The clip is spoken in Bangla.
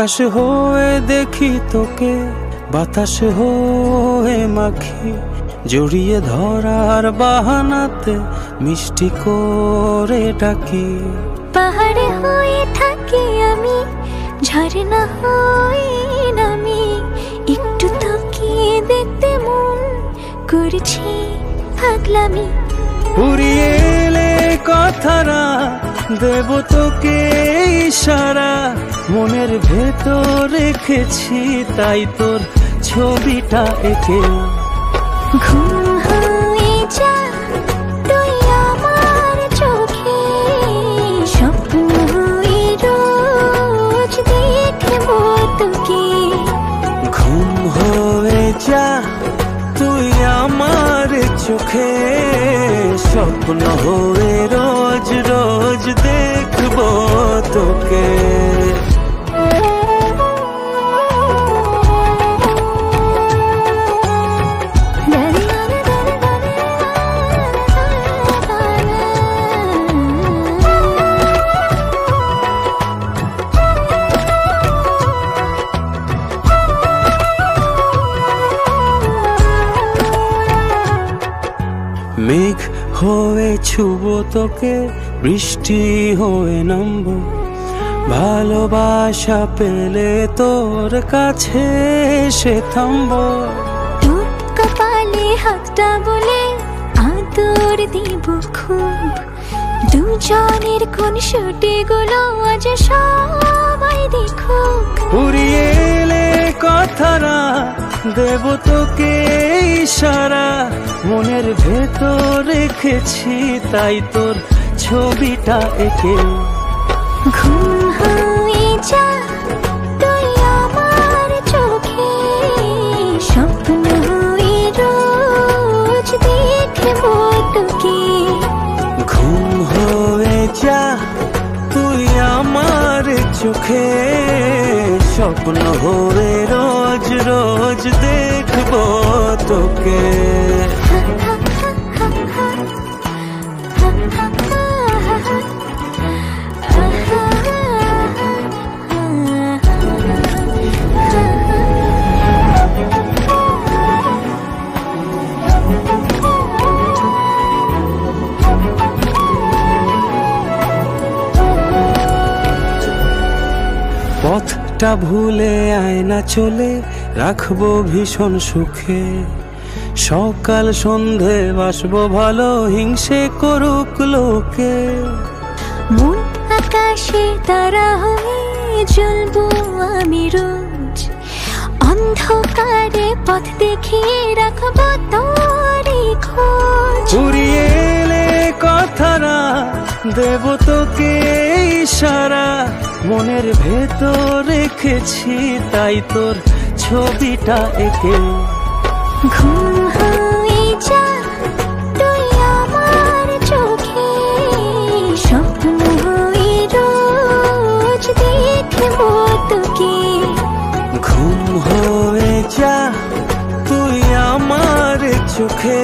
আকাশ হয়ে দেখি তোকে, বাতাস হয়ে মাখি, জড়িয়ে ধরার বাহানাতে মিষ্টি করে ডাকি। পাহাড়ে হয়ে থাকি আমি, ঝর্ণা হয়ে নামি, একটু তাকিয়ে দেখতে মন করছি পাগলামি। উড়িয়ে এলে কথারা দেব তোকে ইশারা, মনের ভেতর রেখেছি তাই তোর ছবিটা এঁকে। ঘুম হয়ে যা তুই আমার চোখে, স্বপ্ন হয়ে রোজ দেখব তোকে। ঘুম হয়ে যা তুই আমার চোখে, স্বপ্ন হয়ে রোজ রোজ দেখব তোকে। মেঘ হয়ে ছুব তোকে, বৃষ্টি হয়ে নামবো, ভালোবাসা পেলে তোর কাছে এসে থামবো। তোর কপালে হাতটা বলে আদর দিব খুব, দুজনের কোন শুটে গুলো আজ সবাই দেখুক। উড়িয়ে এলে কথারা দেব তোকে ইশারা, মনের ভেতর রেখেছি তাই তোর ছবিটা এঁকে। ঘুম হয়ে যা তুই আমার চোখে, স্বপ্ন হয়ে রোজ দেখব তোকে। ঘুম হয়ে যা তুই আমার চোখে, স্বপ্ন হয়ে রোজ রোজ দেখব তোকে। পথটা ভুলে আয়না চলে রাখবো ভীষণ সুখে, সকাল সন্ধে বাসবো ভালো, হিংসে করুক লোকে। মন আকাশে তারা হয়ে জ্বলবো আমি রোজ, অন্ধকারে পথ দেখিয়ে রাখবো তোরই খোঁজ। উড়িয়ে এলে কথারা দেব তোকে ইশারা, মনের ভেতর রেখেছি তাই তোর ছবিটা এঁকে। ঘুম হয়ে যা তুই আমার চোখে, স্বপ্ন হয়ে রোজ দেখব তোকে। ঘুম হয়ে যা তুই আমার চোখে।